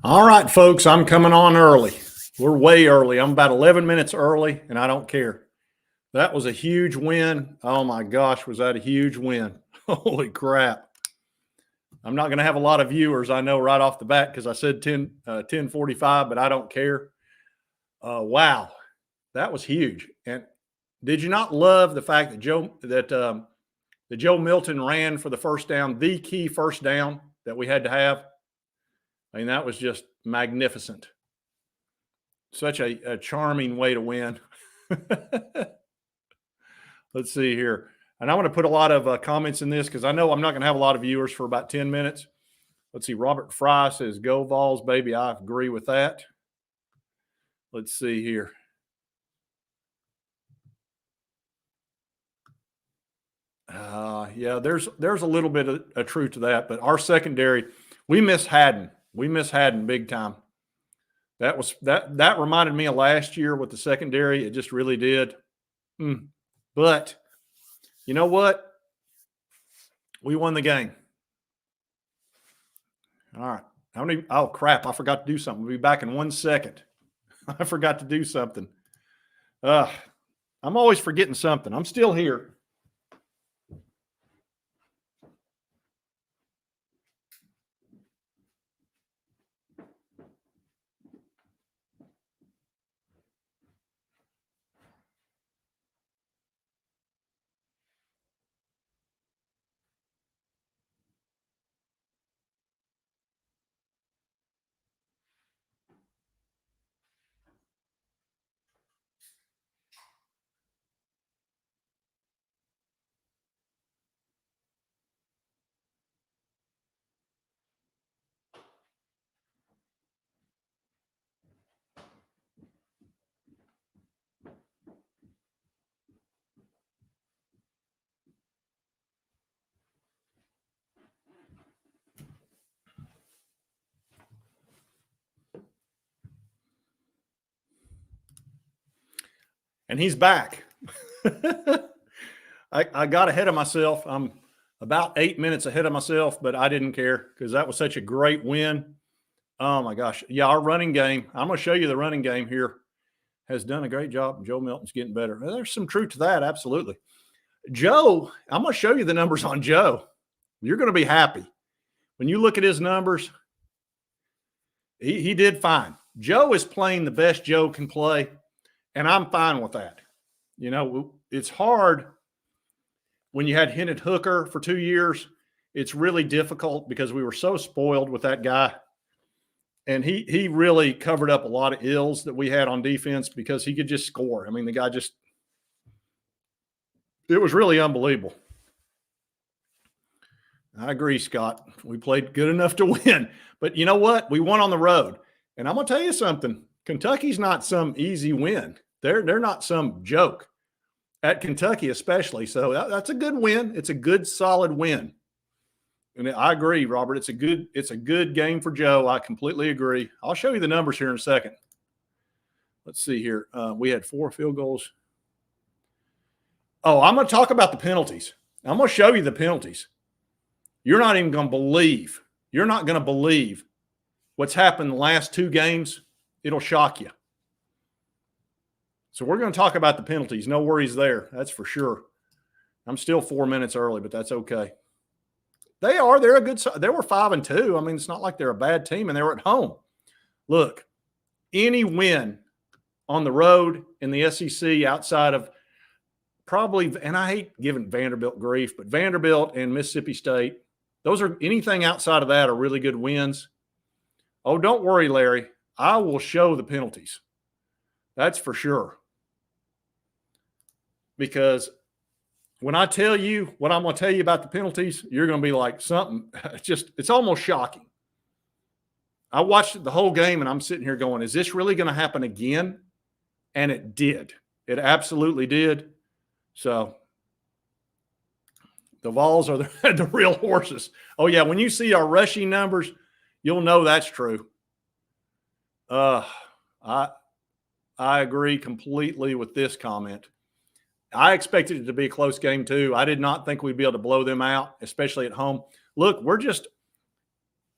All right, folks, I'm coming on early. We're way early. I'm about 11 minutes early, and I don't care. That was a huge win. Oh, my gosh, was that a huge win? Holy crap. I'm not going to have a lot of viewers, I know, right off the bat because I said 10:45, but I don't care. Wow, that was huge. And did you not love the fact that Joe Milton ran for the first down, the key first down that we had to have? I mean, that was just magnificent. Such a charming way to win. Let's see here. And I want to put a lot of comments in this because I know I'm not going to have a lot of viewers for about 10 minutes. Let's see. Robert Fry says, "Go Vols, baby." I agree with that. Let's see here. Yeah, there's a little bit of truth to that, but our secondary, we miss Haddon. We miss Haddon big time. That reminded me of last year with the secondary. It just really did. But you know what? We won the game. All right. How many? Oh, crap. I forgot to do something. We'll be back in 1 second. I forgot to do something. I'm always forgetting something. I'm still here. And he's back. I got ahead of myself. I'm about 8 minutes ahead of myself, but I didn't care because that was such a great win. Oh, my gosh. Yeah, our running game, I'm going to show you the running game here, has done a great job. Joe Milton's getting better. There's some truth to that, absolutely. Joe, I'm going to show you the numbers on Joe. You're going to be happy. When you look at his numbers, he did fine. Joe is playing the best Joe can play, and I'm fine with that. You know, it's hard when you had Hendon Hooker for 2 years. It's really difficult because we were so spoiled with that guy. And he really covered up a lot of ills that we had on defense because he could just score. I mean, the guy just – it was really unbelievable. I agree, Scott. We played good enough to win. But you know what? We won on the road. And I'm going to tell you something. Kentucky's not some easy win. They're not some joke at Kentucky especially. So that's a good win. It's a good, solid win. And I agree, Robert. It's a good game for Joe. I completely agree. I'll show you the numbers here in a second. Let's see here. We had 4 field goals. Oh, I'm going to talk about the penalties. I'm going to show you the penalties. You're not even going to believe. You're not going to believe what's happened the last 2 games. It'll shock you. So we're going to talk about the penalties. No worries there. That's for sure. I'm still 4 minutes early, but that's okay. They're a good – they were 5-2. I mean, it's not like they're a bad team, and they were at home. Look, any win on the road in the SEC outside of probably – and I hate giving Vanderbilt grief, but Vanderbilt and Mississippi State, those are – anything outside of that are really good wins. Oh, don't worry, Larry. I will show the penalties. That's for sure. Because when I tell you what I'm going to tell you about the penalties, you're going to be like something. It's almost shocking. I watched the whole game and I'm sitting here going, is this really going to happen again? And it did. It absolutely did. So the Vols are the real horses. Oh, yeah. When you see our rushing numbers, you'll know that's true. I agree completely with this comment. I expected it to be a close game too. I did not think we'd be able to blow them out, especially at home. Look, we're just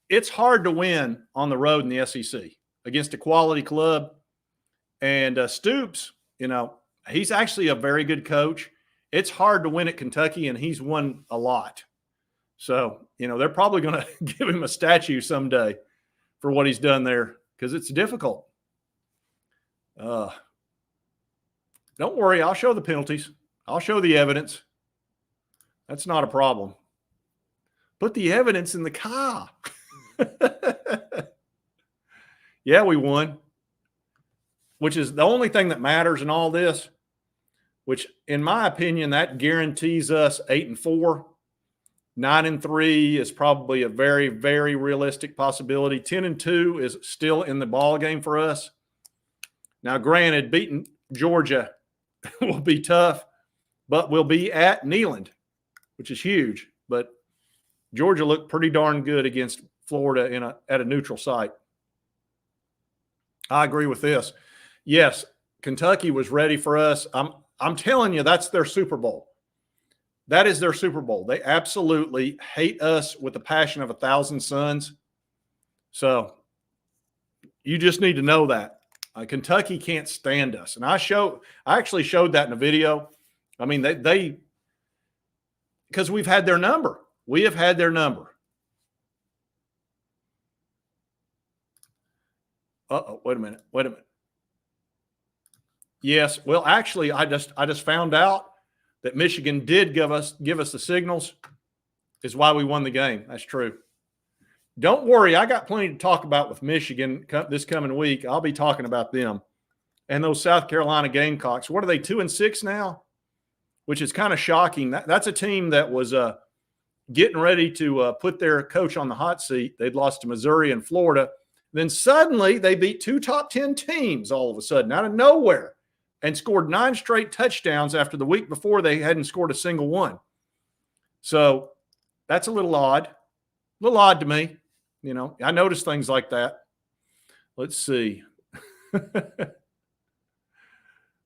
it's hard to win on the road in the SEC against a quality club. And Stoops, he's actually a very good coach. It's hard to win at Kentucky, and he's won a lot. So, they're probably going to give him a statue someday for what he's done there because it's difficult. Don't worry. I'll show the penalties. I'll show the evidence. That's not a problem. Put the evidence in the car. Yeah, we won, which is the only thing that matters in all this, which in my opinion, that guarantees us 8-4. 9-3 is probably a very, very realistic possibility. 10-2 is still in the ball game for us. Now, granted, beating Georgia will be tough, but we'll be at Neyland, which is huge. But Georgia looked pretty darn good against Florida at a neutral site. I agree with this. Yes, Kentucky was ready for us. I'm telling you, that's their Super Bowl. That is their Super Bowl. They absolutely hate us with the passion of 1,000 suns. So you just need to know that. Kentucky can't stand us. And I actually showed that in a video. I mean, they because we've had their number. We have had their number. Uh-oh, wait a minute. Yes, well, actually, I just found out that Michigan did give us the signals, is why we won the game. That's true. Don't worry, I got plenty to talk about with Michigan this coming week. I'll be talking about them. And those South Carolina Gamecocks. What are they, 2-6 now? Which is kind of shocking. That's a team that was getting ready to put their coach on the hot seat. They'd lost to Missouri and Florida. Then suddenly they beat 2 top 10 teams all of a sudden out of nowhere and scored 9 straight touchdowns after the week before they hadn't scored a single one. So that's a little odd. A little odd to me. I notice things like that. Let's see.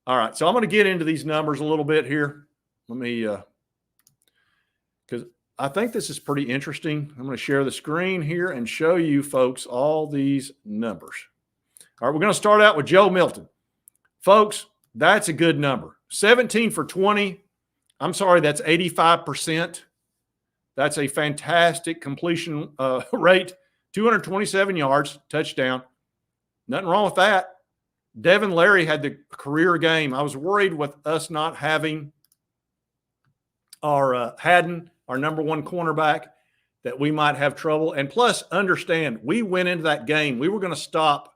All right. So I'm going to get into these numbers a little bit here. Let me, because I think this is pretty interesting. I'm going to share the screen here and show you folks all these numbers. All right. We're going to start out with Joe Milton. Folks, that's a good number. 17 for 20. I'm sorry, that's 85%. That's a fantastic completion rate. 227 yards, touchdown. Nothing wrong with that. Devin Larry had the career game. I was worried with us not having our Haddon, our number one cornerback, that we might have trouble. And plus, understand, we went into that game. We were going to stop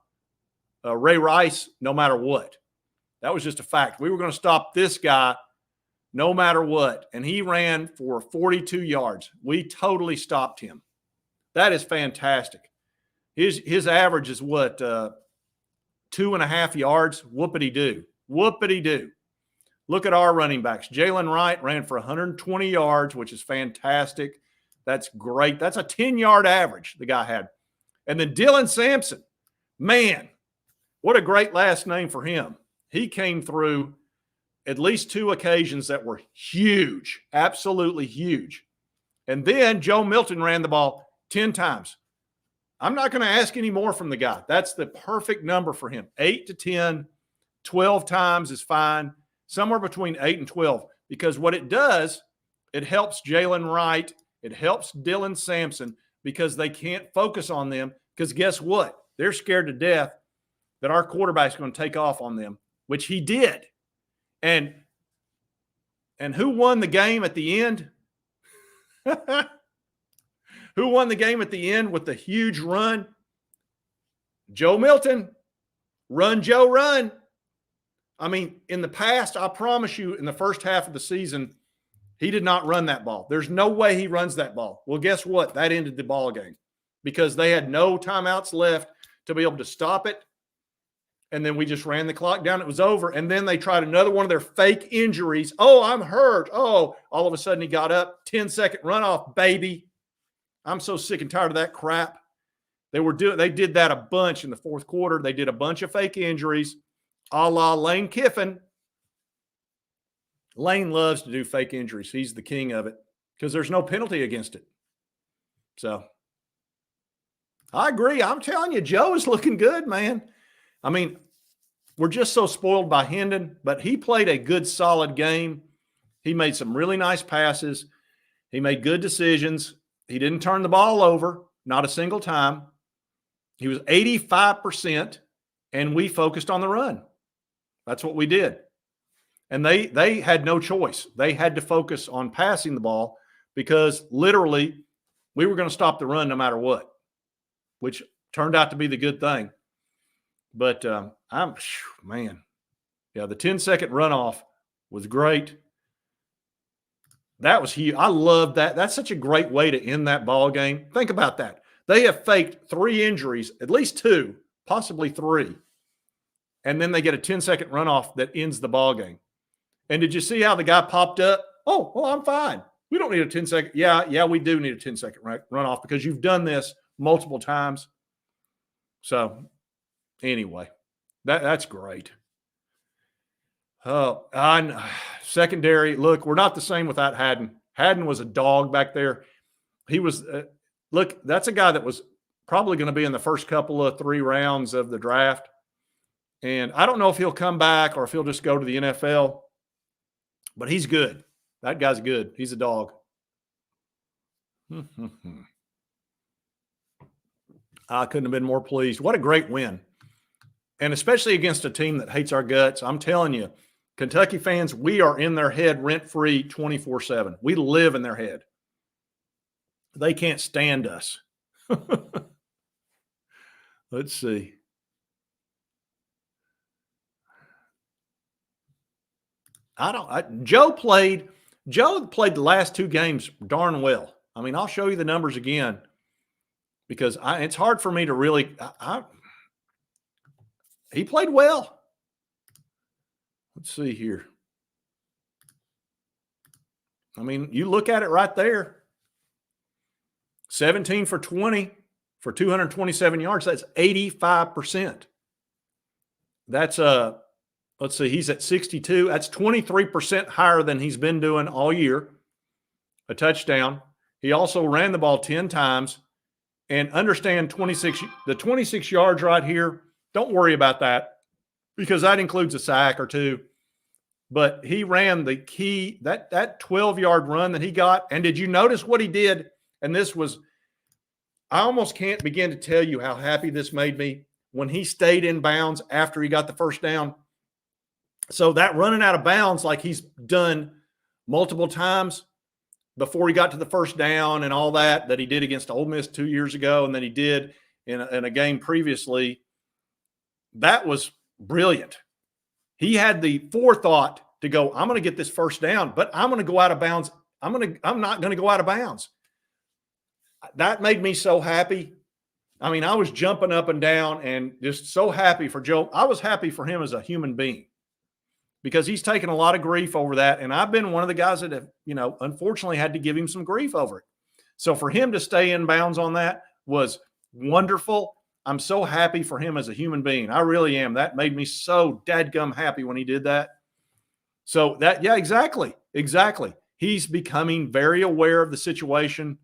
Ray Rice no matter what. That was just a fact. We were going to stop this guy no matter what. And he ran for 42 yards. We totally stopped him. That is fantastic. His average is what, 2.5 yards? Whoopity-doo. Whoopity-doo. Look at our running backs. Jalen Wright ran for 120 yards, which is fantastic. That's great. That's a 10-yard average the guy had. And then Dylan Sampson, man, what a great last name for him. He came through at least 2 occasions that were huge, absolutely huge. And then Joe Milton ran the ball 10 times. I'm not going to ask any more from the guy. That's the perfect number for him. 8 to 10, 12 times is fine. Somewhere between 8 and 12. Because what it does, it helps Jalen Wright. It helps Dylan Sampson because they can't focus on them. Because guess what? They're scared to death that our quarterback's going to take off on them, which he did. And who won the game at the end? Who won the game at the end with the huge run? Joe Milton. Run, Joe, run. I mean, in the past, I promise you, in the first half of the season, he did not run that ball. There's no way he runs that ball. Well, guess what? That ended the ball game because they had no timeouts left to be able to stop it. And then we just ran the clock down. It was over. And then they tried another one of their fake injuries. Oh, I'm hurt. Oh, all of a sudden he got up. 10-second runoff, baby. I'm so sick and tired of that crap. They did that a bunch in the fourth quarter. They did a bunch of fake injuries, a la Lane Kiffin. Lane loves to do fake injuries. He's the king of it because there's no penalty against it. So I agree. I'm telling you, Joe is looking good, man. I mean, we're just so spoiled by Hendon, but he played a good, solid game. He made some really nice passes. He made good decisions. He didn't turn the ball over, not a single time. He was 85%, and we focused on the run. That's what we did. And they had no choice. They had to focus on passing the ball because literally we were going to stop the run no matter what, which turned out to be the good thing. But man, yeah, the 10-second runoff was great. That was huge. I love that. That's such a great way to end that ball game. Think about that. They have faked 3 injuries, at least 2, possibly 3. And then they get a 10-second runoff that ends the ball game. And did you see how the guy popped up? Oh, well, I'm fine. We don't need a 10-second. Yeah, we do need a 10-second runoff because you've done this multiple times. So anyway, that's great. Oh, secondary. Look, we're not the same without Haddon. Haddon was a dog back there. He was look, that's a guy that was probably going to be in the first couple of 3 rounds of the draft. And I don't know if he'll come back or if he'll just go to the NFL, but he's good. That guy's good. He's a dog. I couldn't have been more pleased. What a great win. And especially against a team that hates our guts. I'm telling you, Kentucky fans, we are in their head rent-free 24/7. We live in their head. They can't stand us. Let's see. Joe played the last 2 games darn well. I mean, I'll show you the numbers again because it's hard for me to really he played well. Let's see here. I mean, you look at it right there. 17 for 20 for 227 yards. That's 85%. That's let's see, he's at 62. That's 23% higher than he's been doing all year. A touchdown. He also ran the ball 10 times. And understand the 26 yards right here, don't worry about that because that includes a sack or 2. But he ran the key, that 12-yard run that he got. And did you notice what he did? And this was, I almost can't begin to tell you how happy this made me when he stayed in bounds after he got the first down. So that running out of bounds like he's done multiple times before he got to the first down and all that he did against Ole Miss 2 years ago and then he did in a game previously, that was brilliant. He had the forethought to go, I'm going to get this first down, but I'm going to go out of bounds. I'm not going to go out of bounds. That made me so happy. I mean, I was jumping up and down and just so happy for Joe. I was happy for him as a human being because he's taken a lot of grief over that. And I've been one of the guys that have, unfortunately had to give him some grief over it. So for him to stay in bounds on that was wonderful. I'm so happy for him as a human being. I really am. That made me so dadgum happy when he did that. So yeah, exactly. He's becoming very aware of the situation.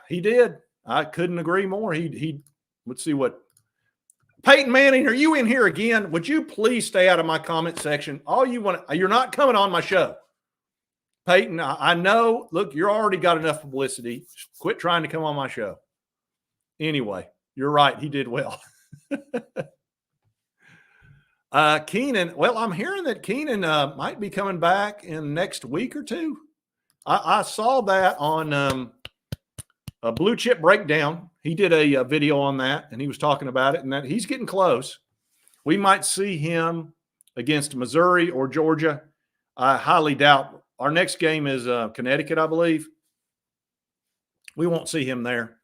He did. I couldn't agree more. Let's see what. Peyton Manning, are you in here again? Would you please stay out of my comment section? You're not coming on my show. Peyton, I know, look, you're already got enough publicity. Quit trying to come on my show. Anyway, you're right. He did well. Keenan, well, I'm hearing that Keenan might be coming back in next week or 2. I saw that on a Blue Chip Breakdown. He did a video on that, and he was talking about it, and that he's getting close. We might see him against Missouri or Georgia. I highly doubt. Our next game is Connecticut, I believe. We won't see him there.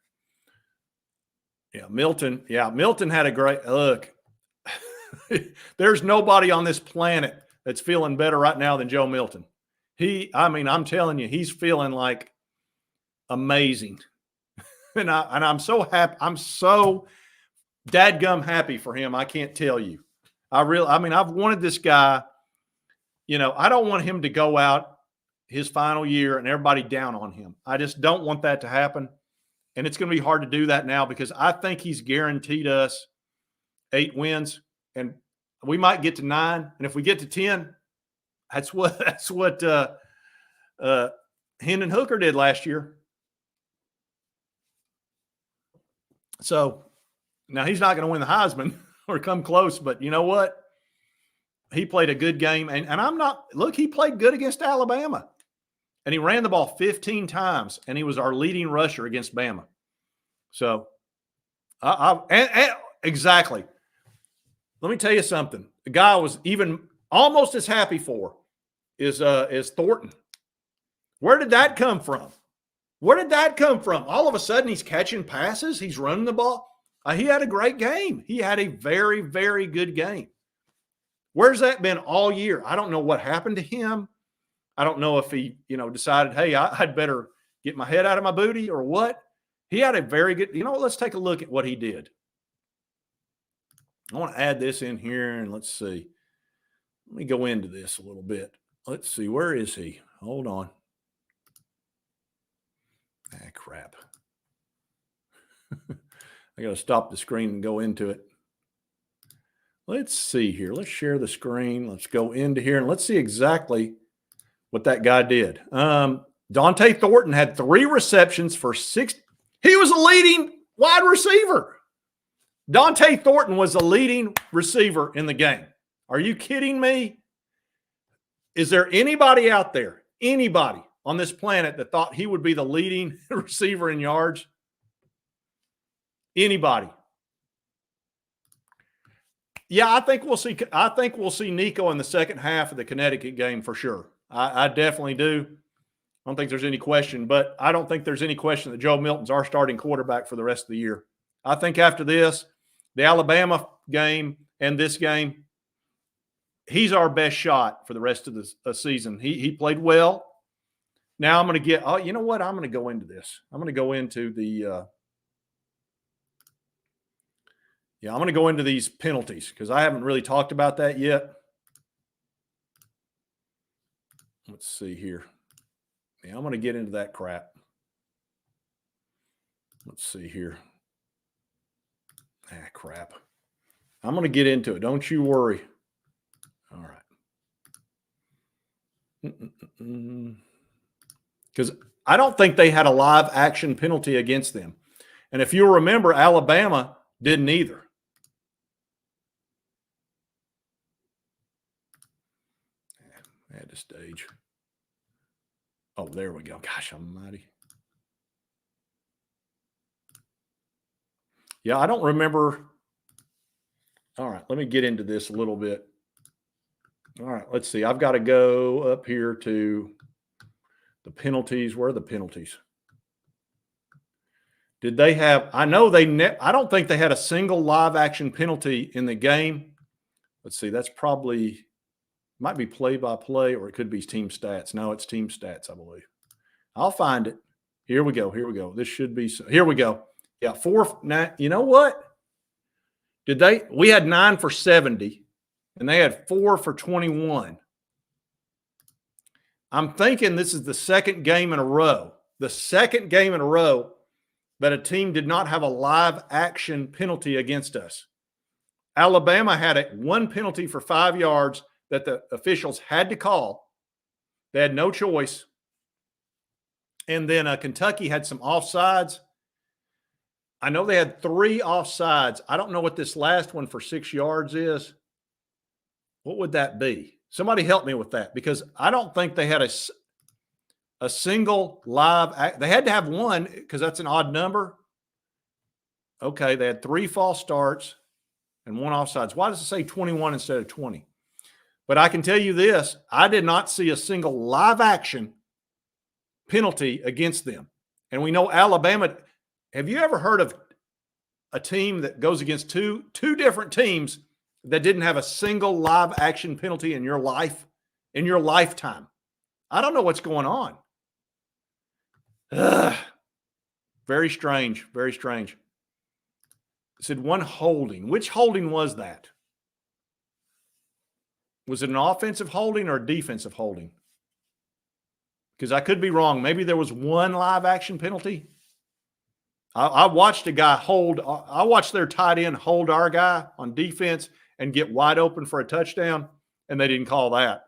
Yeah, Milton. Yeah, Milton had a great look. There's nobody on this planet that's feeling better right now than Joe Milton. I'm telling you, he's feeling like amazing. And I'm so happy. I'm so dadgum happy for him. I can't tell you. I've wanted this guy, I don't want him to go out his final year and everybody down on him. I just don't want that to happen. And it's going to be hard to do that now because I think he's guaranteed us 8 wins, and we might get to 9. And if we get to 10, that's what Hendon Hooker did last year. So now he's not going to win the Heisman or come close, but you know what? He played a good game. And I'm not – look, he played good against Alabama. And he ran the ball 15 times, and he was our leading rusher against Bama. So, exactly. Let me tell you something. The guy I was even almost as happy for is Thornton. Where did that come from? Where did that come from? All of a sudden, he's catching passes. He's running the ball. He had a great game. He had a very, very good game. Where's that been all year? I don't know what happened to him. I don't know if he, decided, hey, I'd better get my head out of my booty or what. He had a very good, let's take a look at what he did. I want to add this in here and let's see. Let me go into this a little bit. Let's see. Where is he? Hold on. Crap. I got to stop the screen and go into it. Let's see here. Let's share the screen. Let's go into here and let's see exactly what that guy did. Dante Thornton had 3 receptions for 6. He was a leading wide receiver. Dante Thornton was the leading receiver in the game. Are you kidding me? Is there anybody out there, anybody on this planet that thought he would be the leading receiver in yards? Anybody? Yeah, I think we'll see Nico in the second half of the Connecticut game for sure. I definitely do. I don't think there's any question, but I don't think there's any question that Joe Milton's our starting quarterback for the rest of the year. I think after this, the Alabama game and this game, he's our best shot for the rest of the season. He played well. Now I'm going to get – you know what? I'm going to go into this. I'm going to go into the I'm going to go into these penalties because I haven't really talked about that yet. Let's see here. Yeah, I'm going to get into that crap. Let's see here. Crap. I'm going to get into it. Don't you worry. All right. Because I don't think they had a live action penalty against them. And if you remember, Alabama didn't either. I had to stage. Oh, there we go. Gosh almighty. Yeah, I don't remember. All right, let me get into this a little bit. All right, let's see. I've got to go up here to the penalties. Where are the penalties? Did they have – I know I don't think they had a single live action penalty in the game. Let's see. That's probably – might be play-by-play or it could be team stats. No, it's team stats, I believe. I'll find it. Here we go. Here we go. This should be – here we go. Yeah, 9. You know what? We had 9 for 70, and they had 4 for 21. I'm thinking this is the second game in a row. The second game in a row that a team did not have a live action penalty against us. Alabama had one penalty for 5 yards that the officials had to call. They had no choice. And then Kentucky had some offsides. I know they had 3 offsides. I don't know what this last one for 6 yards is. What would that be? Somebody help me with that because I don't think they had a single live – they had to have one because that's an odd number. Okay, they had 3 false starts and 1 offsides. Why does it say 21 instead of 20? But I can tell you this, I did not see a single live action penalty against them. And we know Alabama – have you ever heard of a team that goes against two different teams that didn't have a single live action penalty in your life, in your lifetime? I don't know what's going on. Very strange, very strange. It said 1 holding. Which holding was that? Was it an offensive holding or a defensive holding? Because I could be wrong. Maybe there was 1 live action penalty. I watched a guy I watched their tight end hold our guy on defense and get wide open for a touchdown, and they didn't call that.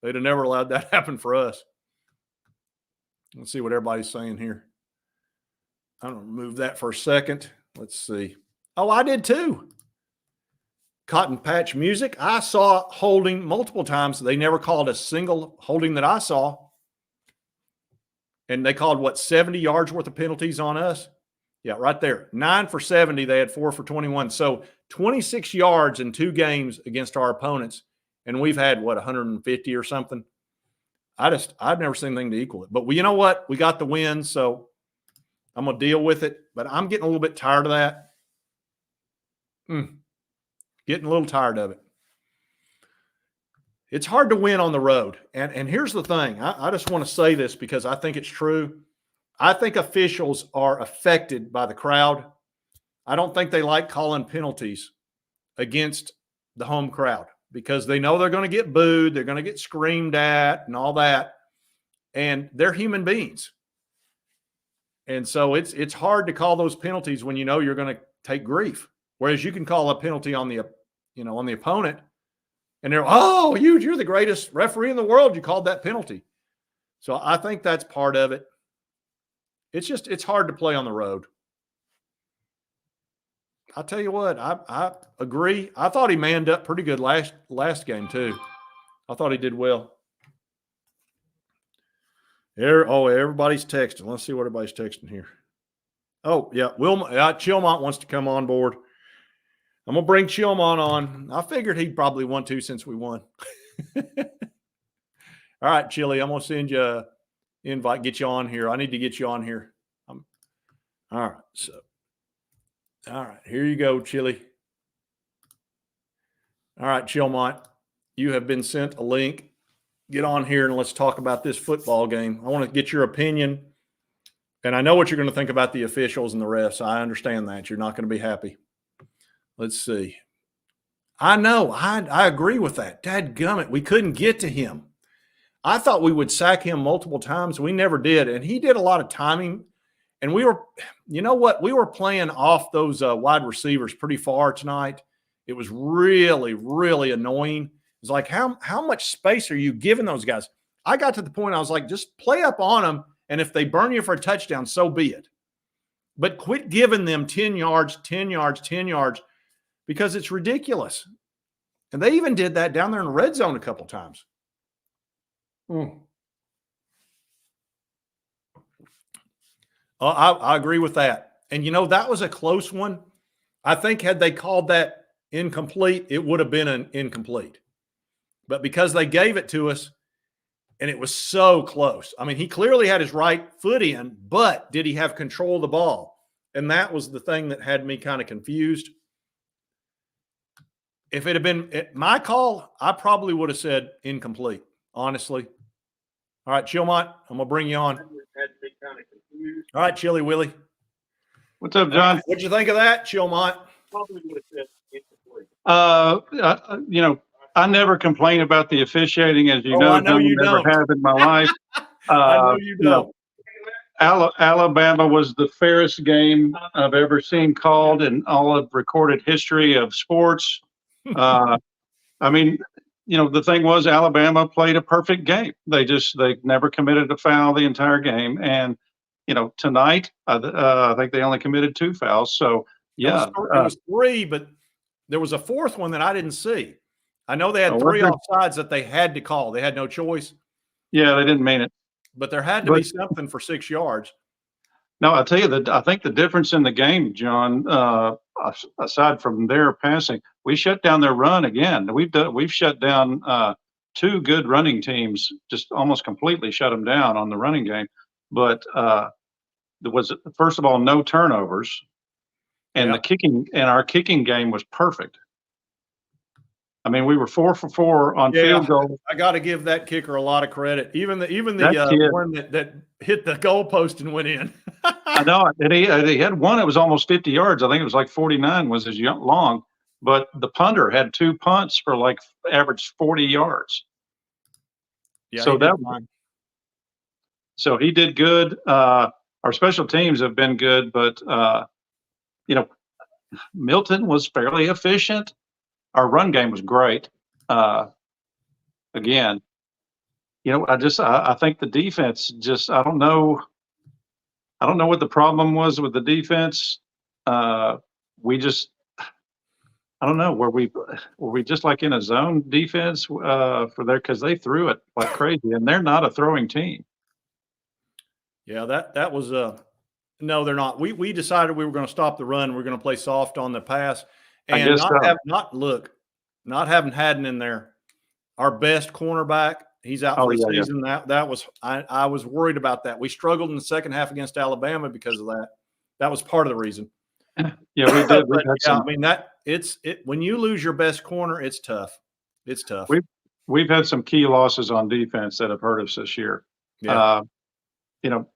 They'd have never allowed that happen for us. Let's see what everybody's saying here. I'm going to remove that for a second. Let's see. Oh, I did too. Cotton Patch Music. I saw holding multiple times. They never called a single holding that I saw. And they called, what, 70 yards worth of penalties on us? Yeah, right there. 9 for 70. They had 4 for 21. So 26 yards in 2 games against our opponents. And we've had, what, 150 or something? I've never seen anything to equal it. But you know what? We got the win, so I'm going to deal with it. But I'm getting a little bit tired of that. Getting a little tired of it. It's hard to win on the road. And here's the thing. I just want to say this because I think it's true. I think officials are affected by the crowd. I don't think they like calling penalties against the home crowd because they know they're going to get booed, they're going to get screamed at and all that. And they're human beings. And so it's hard to call those penalties when you know you're going to take grief. Whereas you can call a penalty on the opponent, and they're, oh, you're the greatest referee in the world. You called that penalty. So I think that's part of it. It's hard to play on the road. I'll tell you what, I agree. I thought he manned up pretty good last game too. I thought he did well. Everybody's texting. Let's see what everybody's texting here. Oh, yeah. Chilmont wants to come on board. I'm going to bring Chilmont on. I figured he'd probably want to since we won. All right, Chili, I'm going to send you an invite, get you on here. I need to get you on here. All right. All right, here you go, Chili. All right, Chilmont, you have been sent a link. Get on here and let's talk about this football game. I want to get your opinion. And I know what you're going to think about the officials and the refs. I understand that. You're not going to be happy. Let's see. I know. I agree with that. Dadgummit, we couldn't get to him. I thought we would sack him multiple times. We never did. And he did a lot of timing. And we were, you know what? We were playing off those wide receivers pretty far tonight. It was really, really annoying. It's like, how much space are you giving those guys? I got to the point I was like, just play up on them. And if they burn you for a touchdown, so be it. But quit giving them 10 yards, 10 yards, 10 yards, because it's ridiculous. And they even did that down there in the red zone a couple times. I agree with that. And, that was a close one. I think had they called that incomplete, it would have been an incomplete. But because they gave it to us, and it was so close. I mean, he clearly had his right foot in, but did he have control of the ball? And that was the thing that had me kind of confused. If it had been my call, I probably would have said incomplete, honestly. All right, Chilmont, I'm going to bring you on. All right, Chili Willie. What's up, John? What'd you think of that, Chilmont? Probably would have said incomplete. I never complain about the officiating, as you know. I know you never don't. have in my life. I know you don't. Alabama was the fairest game I've ever seen called in all of recorded history of sports. I mean, the thing was Alabama played a perfect game. They never committed a foul the entire game. And, tonight, I think they only committed 2 fouls. So, yeah. It was 3, but there was a 4th one that I didn't see. I know they had 3 offsides that they had to call. They had no choice. Yeah, they didn't mean it. But there had to be something for 6 yards. No, I'll tell you that I think the difference in the game, John, aside from their passing, we shut down their run again. We've shut down 2 good running teams, just almost completely shut them down on the running game. But there was, first of all, no turnovers, and our kicking game was perfect. I mean, we were 4 for 4 on field goal. I got to give that kicker a lot of credit. Even the one that hit the goalpost and went in. I know. He had one that was almost 50 yards. I think it was like 49 was as long. But the punter had 2 punts for like average 40 yards. Yeah. So he did good. our special teams have been good, but you know, Milton was fairly efficient. Our run game was great. Again, I think the defense just I don't know what the problem was with the defense. We just I don't know. Were we just like in a zone defense for there because they threw it like crazy, and they're not a throwing team. Yeah, that was no, they're not. We decided we were going to stop the run. We're going to play soft on the pass, I and guess so. not having Haddon in there, our best cornerback. He's out Oh for the yeah, yeah, season. That was I was worried about that. We struggled in the second half against Alabama because of that. That was part of the reason. yeah. We did. We've But had yeah, some. I mean it's when you lose your best corner, it's tough. It's tough. We've we've had some key losses on defense that have hurt us this year. Yeah. Uh, you know,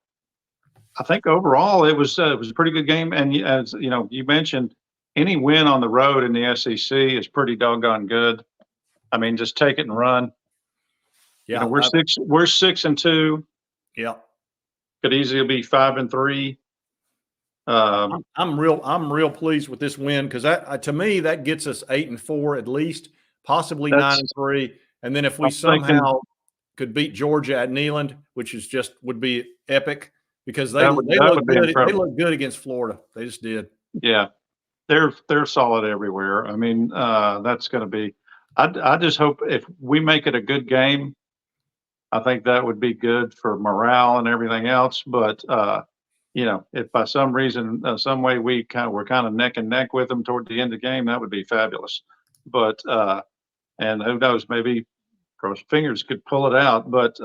I think overall it was a pretty good game. And as you know, you mentioned any win on the road in the SEC is pretty doggone good. I mean, just take it and run. Yeah. We're 6-2. Yeah. Could easily be 5-3. I'm real pleased with this win because that to me that gets us 8-4 at least, possibly That's 9-3, and then if we I'm thinking somehow could beat Georgia at Neyland, which is just would be epic because they that look would be good. They incredible. look good against Florida. They just did. Yeah, they're solid everywhere. I mean, that's going to be. I just hope if we make it a good game, I think that would be good for morale and everything else. But if by some reason, some way we're kind of neck and neck with them toward the end of the game, that would be fabulous. But and who knows, maybe cross fingers could pull it out. But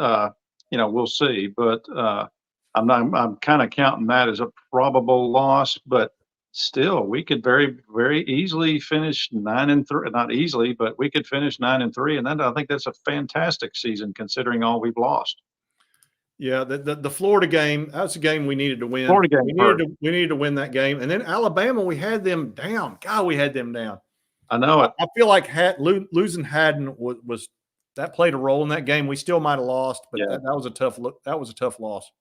we'll see. But I'm kind of counting that as a probable loss. But still, we could very, very easily finish 9-3. Not easily, but we could finish 9-3, and then I think that's a fantastic season considering all we've lost. Yeah, the Florida game, that's a game we needed to win. Florida game We needed to win that game. And then Alabama, we had them down. God, we had them down. I know it. I feel like losing Haddon was that played a role in that game. We still might have lost, but Yeah. that was a tough look. That was a tough loss.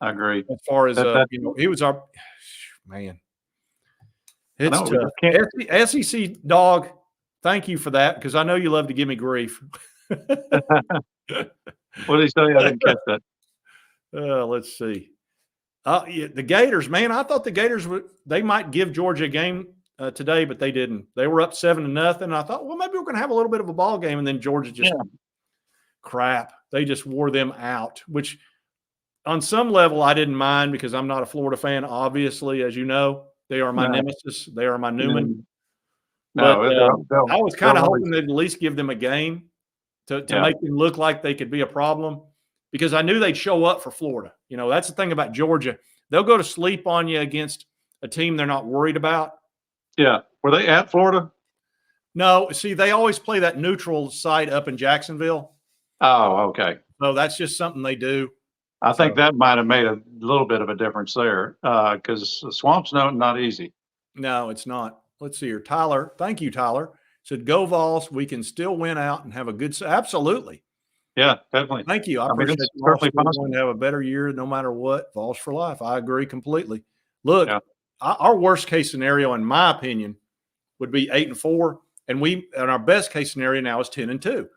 I agree. As far as That he was our man. I It's know, we tough. just can't. SEC dog, thank you for that because I know you love to give me grief. What did he say? I didn't catch that. Let's see. Yeah, the Gators, man, I thought the Gators they might give Georgia a game today, but they didn't. They were up 7-0. And I thought, well, maybe we're going to have a little bit of a ball game, and then Georgia just crap. They just wore them out. Which, on some level, I didn't mind because I'm not a Florida fan. Obviously, as you know, they are my nemesis. They are my Newman. No, But I was kind of hoping they'd at least give them a game to make them look like they could be a problem. Because I knew they'd show up for Florida. That's the thing about Georgia. They'll go to sleep on you against a team they're not worried about. Yeah. Were they at Florida? No, see, they always play that neutral site up in Jacksonville. Oh, okay. So that's just something they do. I think that might have made a little bit of a difference there because the Swamp's not easy. No, it's not. Let's see here. Tyler, thank you, Tyler. Said, go Vols. We can still win out and have a good – absolutely. Yeah, definitely. Thank you. I appreciate it. We're going to have a better year no matter what. Vols for life. I agree completely. Look, our worst case scenario, in my opinion, would be 8-4, and our best case scenario now is 10-2.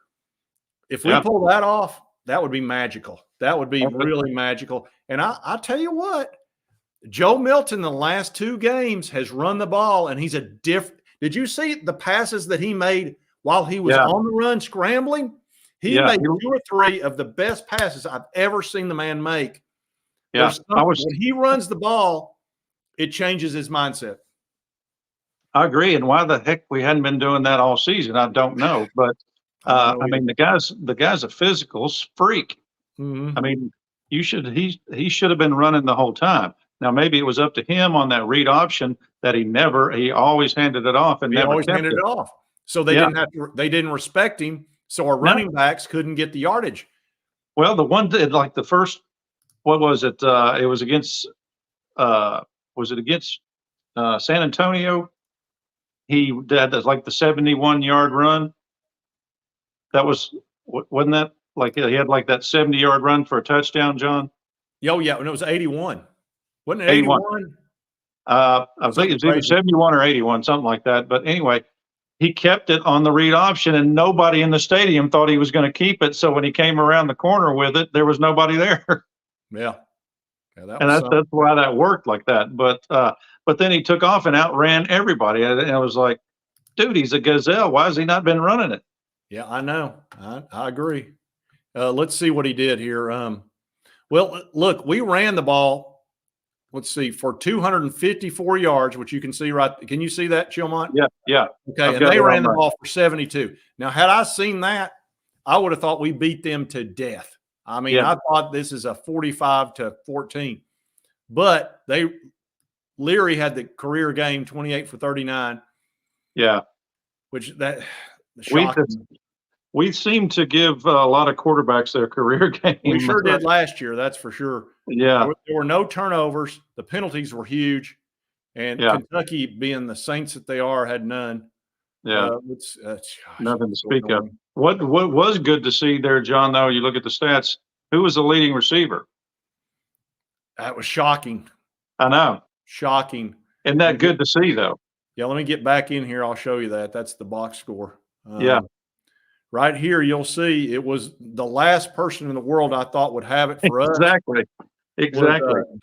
If we pull that off, that would be magical. That would be really magical. And I tell you what, Joe Milton the last 2 games has run the ball, and he's a different. Did you see the passes that he made while he was on the run scrambling? He made 2 or 3 of the best passes I've ever seen the man make. Yeah, when he runs the ball, it changes his mindset. I agree. And why the heck we hadn't been doing that all season, I don't know. But I mean, the guy's a physical freak. Mm-hmm. I mean, he should have been running the whole time. Now maybe it was up to him on that read option that he always handed it off and never kept handed it off. So they didn't respect him. So our running backs couldn't get the yardage. Well, the one did like the first. What was it? It was against. Was it against San Antonio? He did like the 71-yard run. That wasn't that like he had like that 70-yard run for a touchdown, John? Oh yeah, and it was 81. Wasn't it 81. 81? I think it's either 71 or 81, something like that. But anyway, he kept it on the read option, and nobody in the stadium thought he was going to keep it. So when he came around the corner with it, there was nobody there. Yeah. That And was that's why that worked like that. But then he took off and outran everybody. And I was like, dude, he's a gazelle. Why has he not been running it? Yeah, I know. I agree. Let's see what he did here. Well, look, we ran the ball. Let's see, for 254 yards, which you can see right. Can you see that, Chilmont? Yeah. Okay, and they ran the ball for 72. Now, had I seen that, I would have thought we beat them to death. I mean, I thought this is a 45-14, but Leary had the career game 28 for 39. Yeah, which that shocking. We seem to give a lot of quarterbacks their career game. We sure did last year, that's for sure. Yeah, there were no turnovers. The penalties were huge, and Kentucky, being the Saints that they are, had none. Yeah, nothing to speak of. What was good to see there, John? Though you look at the stats, who was the leading receiver? That was shocking. I know, shocking. Isn't that good to see, though? Yeah, let me get back in here. I'll show you that. That's the box score. Yeah. Right here, you'll see it was the last person in the world I thought would have it for us. Exactly.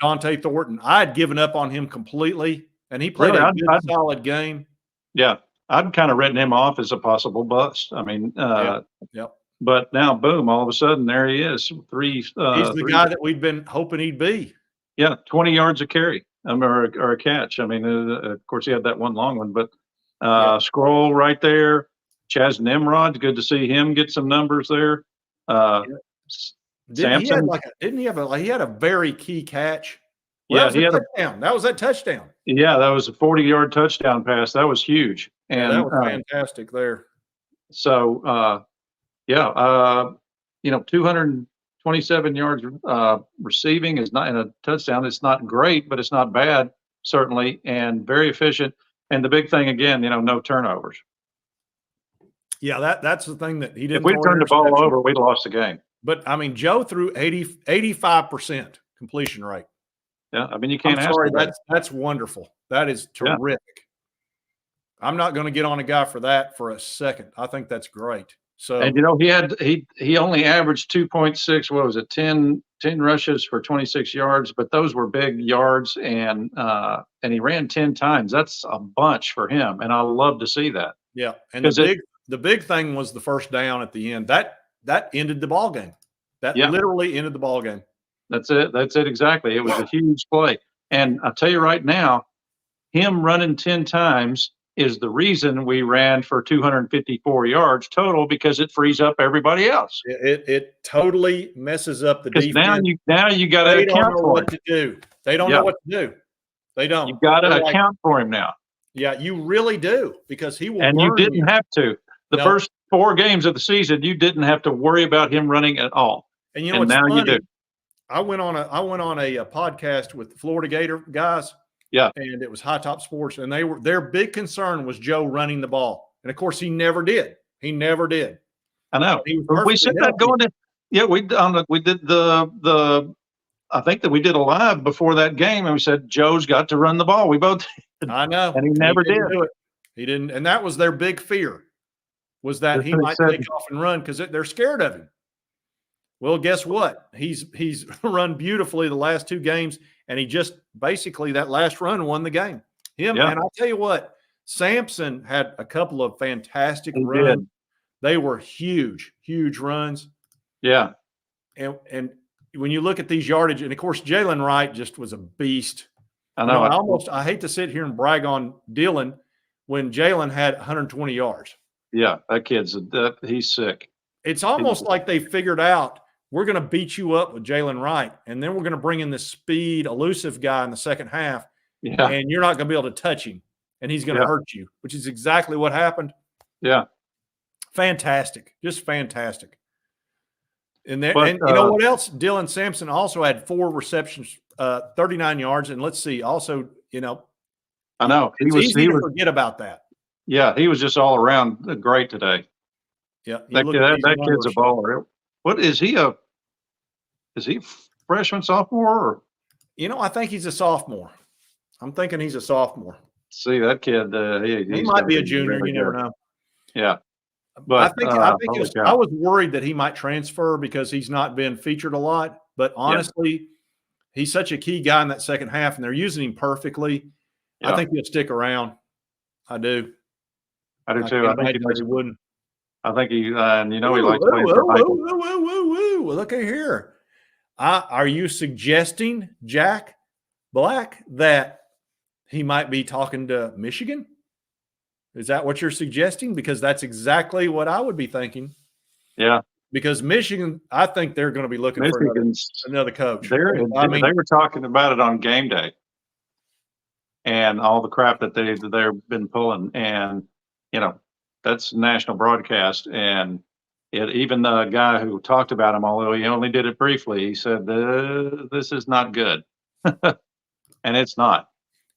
Dante Thornton. I had given up on him completely, and he played a good, solid game. Yeah, I'd kind of written him off as a possible bust. I mean, but now, boom, all of a sudden, there he is. He's the guy that we've been hoping he'd be. Yeah, 20 yards a carry or a catch. I mean, of course, he had that one long one, but scroll right there. Chaz Nimrod, good to see him get some numbers there. Didn't he have a very key catch? Well, he had a touchdown. That was that touchdown. Yeah, that was a 40-yard touchdown pass. That was huge. And that was fantastic there. So, 227 yards receiving is not in a touchdown. It's not great, but it's not bad, certainly, and very efficient. And the big thing, again, no turnovers. Yeah, that's the thing that he didn't. If we turned the ball over, we'd lost the game. But, I mean, Joe threw 85% completion rate. Yeah, I mean, you can't ask for that. That's wonderful. That is terrific. Yeah. I'm not going to get on a guy for that for a second. I think that's great. So, and he only averaged 2.6. What was it? 10 rushes for 26 yards, but those were big yards, and he ran 10 times. That's a bunch for him, and I love to see that. Yeah, and the big thing was the first down at the end. That ended the ball game. That literally ended the ball game. That's it. That's it exactly. It was a huge play, and I'll tell you right now, him running 10 times is the reason we ran for 254 yards total, because it frees up everybody else. It totally messes up the defense. Now you got to account for what to do. They don't know what to do. They don't. You got to account for him now. Yeah, you really do, because he will. And you didn't have to. The first 4 games of the season, you didn't have to worry about him running at all. And now funny, you do. I went on a podcast with the Florida Gator guys. Yeah. And it was High Top Sports, and their big concern was Joe running the ball. And of course he never did. I know. We said that going in. Yeah, we did I think that we did a live before that game, and we said Joe's got to run the ball. We both did. I know. And he never did. Do it. He didn't, and that was their big fear, was that he might take off and run because they're scared of him. Well, guess what? He's run beautifully the last 2 games, and he just basically that last run won the game. And I'll tell you what, Sampson had a couple of fantastic runs. Did. They were huge runs. Yeah. And when you look at these yardage, and of course Jalen Wright just was a beast. I know. I hate to sit here and brag on Dylan when Jalen had 120 yards. Yeah, that kid's he's sick. It's almost like they figured out, we're going to beat you up with Jalen Wright, and then we're going to bring in this speed, elusive guy in the second half, and you're not going to be able to touch him, and he's going to hurt you, which is exactly what happened. Yeah. Fantastic. Just fantastic. And you know what else? Dylan Sampson also had 4 receptions, 39 yards, and let's see, also, I know. It's easy to forget about that. Yeah, he was just all around great today. Yeah. That kid's a baller. What is he? Is he freshman, sophomore? Or? I think he's a sophomore. I'm thinking he's a sophomore. See that kid? He He's might gonna be a junior. really You never good. know. Yeah, I but think holy I cow. was worried that he might transfer because he's not been featured a lot. But honestly, he's such a key guy in that second half, and they're using him perfectly. I Yeah, think he'll stick around. I do. I do I too. can't I think he imagine that likes. he wouldn't. I think he, and he Ooh, likes ooh, playing for ooh, Heupel. ooh, ooh, ooh, ooh, ooh. Look at here. Are you suggesting, Jack Black, that he might be talking to Michigan? Is that what you're suggesting? Because that's exactly what I would be thinking. Yeah, Because Michigan, I think they're going to be looking for Michigan's. another coach. They I mean, were talking about it on game day, and all the crap that they've been pulling, and that's national broadcast, and even the guy who talked about him, although he only did it briefly, he said this is not good, and it's not.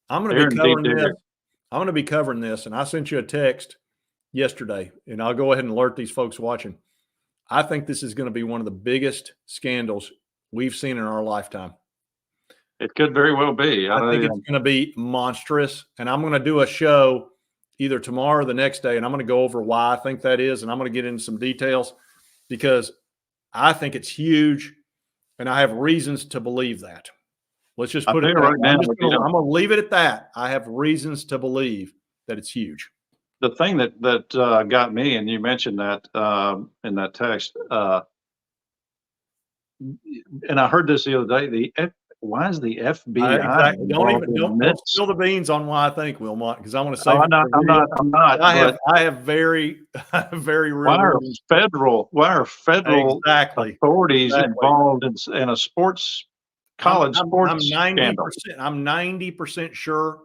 I'm going to They're be in deep covering this. diggers. I'm going to be covering this, and I sent you a text yesterday, and I'll go ahead and alert these folks watching. I think this is going to be one of the biggest scandals we've seen in our lifetime. It could very well be. I think it's going to be monstrous, and I'm going to do a show either tomorrow or the next day, and I'm going to go over why I think that is, and I'm going to get into some details because I think it's huge, and I have reasons to believe that. Let's just put it that right way. now, I'm going to leave it at that. I have reasons to believe that it's huge. the thing that got me, and you mentioned that in that text, and I heard this the other day. Why is the FBI Exactly. involved in Don't this? spill the beans on why I think, Wilmot, because I want to Oh, save it for real. I'm not. I have very real reasons. Why are federal Exactly. authorities involved in a college sports scandal? I'm 90% sure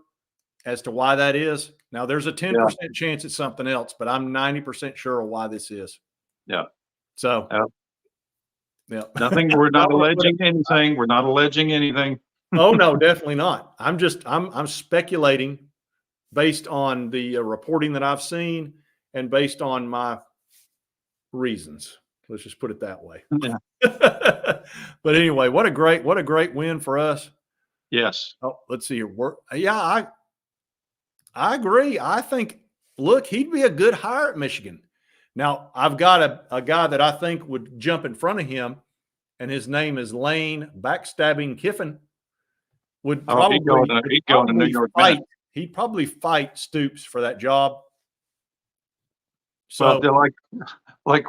as to why that is. Now there's a 10% chance it's something else, but I'm 90% sure of why this is. Yeah. So yeah. Nothing. We're not alleging anything. We're not alleging anything. Oh no, definitely not. I'm speculating based on the reporting that I've seen and based on my reasons. Let's just put it that way. Yeah. But anyway, what a great win for us. Yes. Oh, let's see here. I agree. I think, look, he'd be a good hire at Michigan. Now, I've got a guy that I think would jump in front of him, and his name is Lane Backstabbing Kiffin. Would probably, he'd go to New York fight. He'd probably fight Stoops for that job. So, like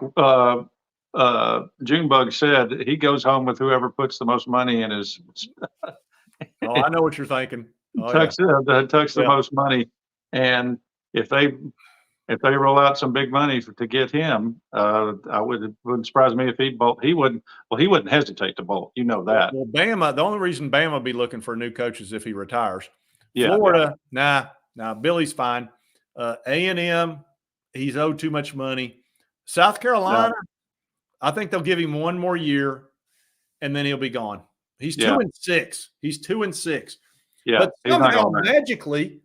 Junebug said, he goes home with whoever puts the most money in his. Oh, I know what you're thinking. Tucks the most money, and if they roll out some big money to get him, wouldn't surprise me if he'd bolt. He wouldn't hesitate to bolt. You know that. Well, Bama. The only reason Bama would be looking for a new coach is if he retires. Yeah, Florida, nah. Billy's fine. A&M, he's owed too much money. South Carolina, I think they'll give him one more year, and then he'll be gone. He's 2-6. He's 2-6. Yeah, but somehow magically,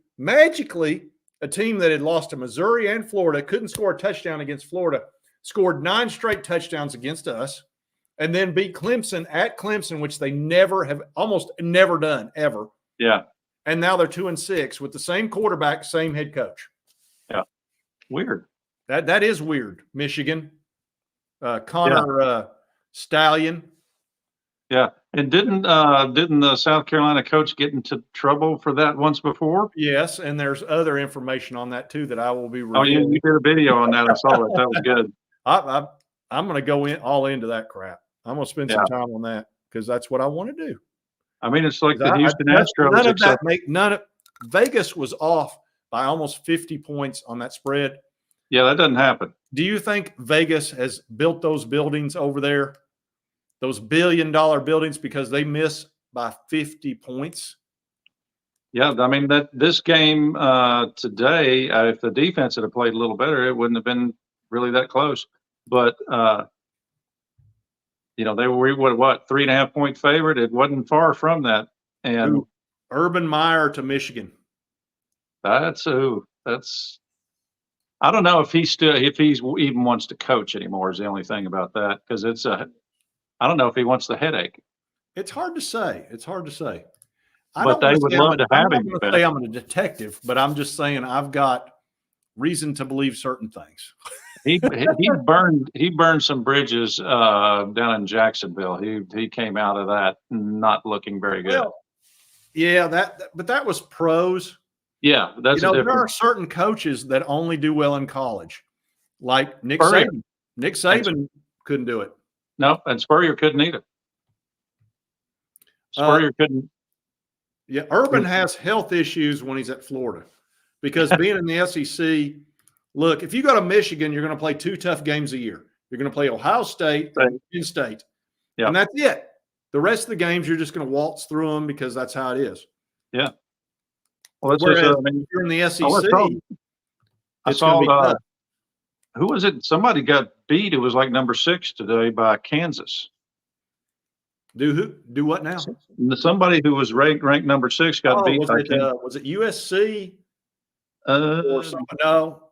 a team that had lost to Missouri and Florida couldn't score a touchdown against Florida, scored 9 straight touchdowns against us, and then beat Clemson at Clemson, which they almost never done ever. Yeah. And now they're 2-6 with the same quarterback, same head coach. Yeah. Weird. That is weird. Michigan, Connor Stallion. Yeah. And didn't the South Carolina coach get into trouble for that once before? Yes, and there's other information on that too that I will be reviewing. Oh, you did a video on that. I saw it. That was good. I'm going to go all into that crap. I'm going to spend some time on that because that's what I want to do. I mean, it's like the Houston Astros. Vegas was off by almost 50 points on that spread. Yeah, that doesn't happen. Do you think Vegas has built those buildings over there, those billion-dollar buildings, because they miss by 50 points? Yeah, I mean, this game today, if the defense had played a little better, it wouldn't have been really that close. But they were what 3.5 point favorite. It wasn't far from that. And Urban Meyer to Michigan. That's I don't know if he's even wants to coach anymore. Is the only thing about that, because I don't know if he wants the headache. It's hard to say. It's hard to say. I But don't they want would say love to I'm have not him going to back. say I'm a detective, but I'm just saying I've got reason to believe certain things. He burned some bridges down in Jacksonville. He came out of that not looking very good. Well, yeah, but that was pros. Yeah, that's a There different. are certain coaches that only do well in college, like Nick Spurrier. Saban. Nick Saban couldn't do it. No, and Spurrier couldn't either. Spurrier couldn't. Yeah, Urban has health issues when he's at Florida because being in the SEC, look, if you go to Michigan, you're going to play 2 tough games a year. You're going to play Ohio State and Penn State, and that's it. The rest of the games, you're just going to waltz through them because that's how it is. Yeah. Well, that's Whereas just, if you're in the SEC, I saw who was it? Somebody got beat. It was like number 6 today by Kansas. Do what now? Somebody who was ranked number 6 got beat by Kansas. Was it USC? Or something? No,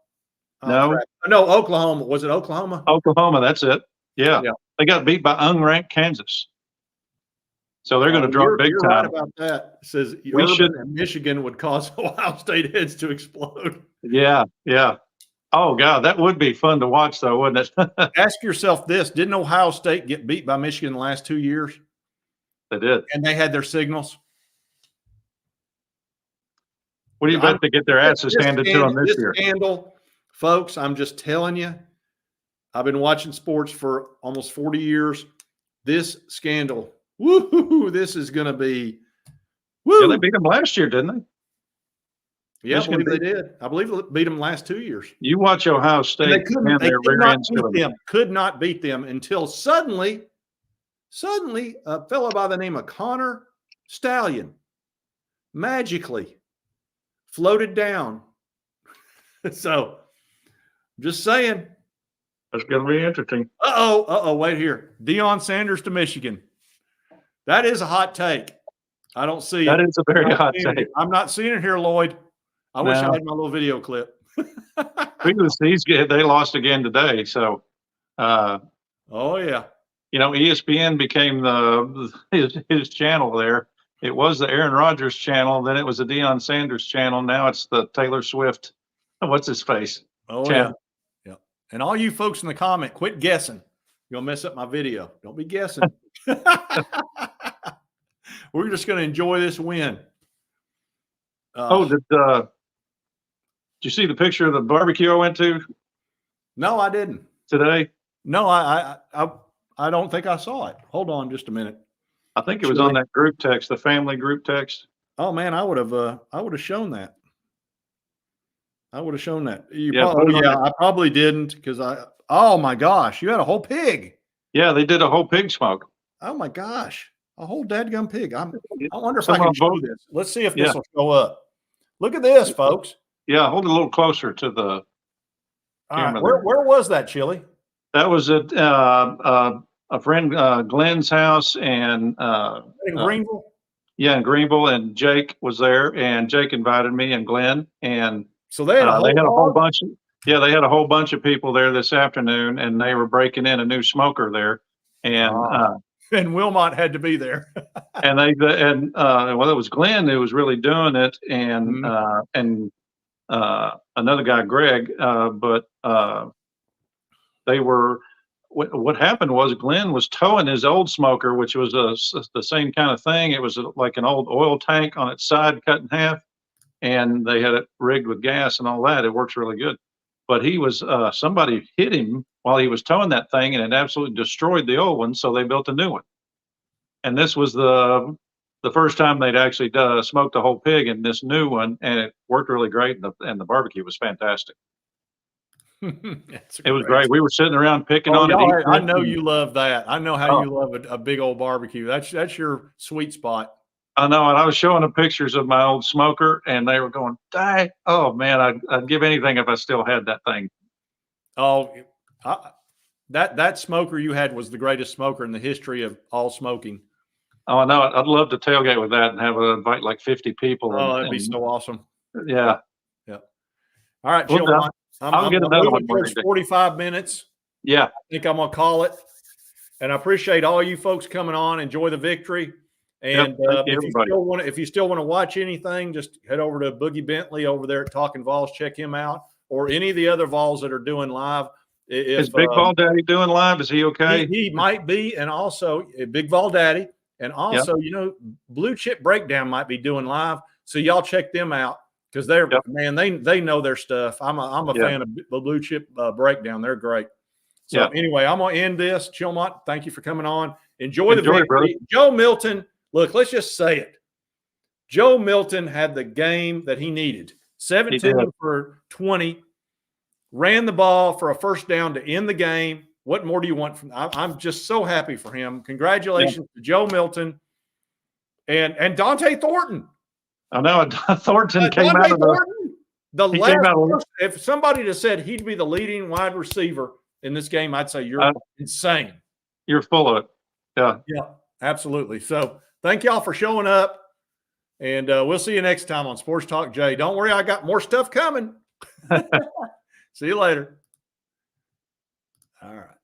Oklahoma. Was it Oklahoma? Oklahoma. That's it. Yeah. They got beat by unranked Kansas. So they're going to drop big time. Right about that. It says Urban and Michigan would cause Ohio State heads to explode. Yeah. Oh, God, that would be fun to watch, though, wouldn't it? Ask yourself this. Didn't Ohio State get beat by Michigan the last 2 years? They did. And they had their signals. What do you bet to get their asses handed to them this year? Scandal, folks, I'm just telling you, I've been watching sports for almost 40 years. This scandal, woo-hoo-hoo, this is going to be, woo. Yeah, they beat them last year, didn't they? Yeah, I believe they did. I believe they beat them last 2 years. You watch Ohio State. They could not beat them until suddenly a fellow by the name of Connor Stallion magically floated down. So, just saying. That's going to be interesting. Wait here. Deion Sanders to Michigan. That is a hot take. I don't see it. That is a very hot take. I'm not seeing it here, Lloyd. I wish I had my little video clip. Because they lost again today. So, oh, yeah. ESPN became his channel there. It was the Aaron Rodgers channel. Then it was the Deion Sanders channel. Now it's the Taylor Swift. What's his face? Oh, channel. Yeah. And all you folks in the comment, quit guessing. You're going to mess up my video. Don't be guessing. We're just going to enjoy this win. Did you see the picture of the barbecue I went to? No, I didn't. Today? No, I don't think I saw it. Hold on just a minute. I think it was on that group text, the family group text. Oh man, I would have shown that. I would have shown that. I probably didn't because oh my gosh, you had a whole pig. Yeah, they did a whole pig smoke. Oh my gosh, a whole dadgum pig. I wonder if I can show this. Let's see if this will show up. Look at this, folks. Yeah, hold it a little closer to the camera. Where was that, Chili? That was at a friend Glenn's house and in Greenville. In Greenville, and Jake was there, and Jake invited me and Glenn, and so they had a whole bunch. They had a whole bunch of people there this afternoon, and they were breaking in a new smoker there, and Wilmot had to be there. and it was Glenn who was really doing it, and another guy, Greg, but they were. What happened was Glenn was towing his old smoker, which was the same kind of thing. It was like an old oil tank on its side cut in half, and they had it rigged with gas and all that. It works really good. But he was somebody hit him while he was towing that thing, and it absolutely destroyed the old one. So they built a new one. And this was the first time they'd actually smoked a whole pig in this new one, and it worked really great. And the barbecue was fantastic. It was great. We were sitting around picking on it. I know you love that. I know how you love a big old barbecue. That's your sweet spot. I know. And I was showing them pictures of my old smoker, and they were going, "Dang, oh man, I'd give anything if I still had that thing." Oh, that smoker you had was the greatest smoker in the history of all smoking. Oh, I know. I'd love to tailgate with that and invite like 50 people. Oh, that'd be so awesome. Yeah. Yeah. All right, Jill. I'll get another one. 45 minutes. Yeah. I think I'm going to call it. And I appreciate all you folks coming on. Enjoy the victory. And if you still want to watch anything, just head over to Boogie Bentley over there at Talking Vols. Check him out, or any of the other Vols that are doing live. Is Big Vol Daddy doing live? Is he okay? He might be, and also Big Vol Daddy, and also Blue Chip Breakdown might be doing live. So y'all check them out because they're man, they know their stuff. I'm a fan of the Blue Chip Breakdown. They're great. So anyway, I'm gonna end this. Chilmont, thank you for coming on. Enjoy the victory. Brother. Joe Milton. Look, let's just say it. Joe Milton had the game that he needed. 17 for 20, ran the ball for a first down to end the game. What more do you want from? I'm just so happy for him. Congratulations to Joe Milton and Dante Thornton. I know Thornton came out of if somebody had said he'd be the leading wide receiver in this game, I'd say you're insane. You're full of it. Yeah. Yeah, absolutely. So thank y'all for showing up. And we'll see you next time on Sports Talk Jay. Don't worry, I got more stuff coming. See you later. All right.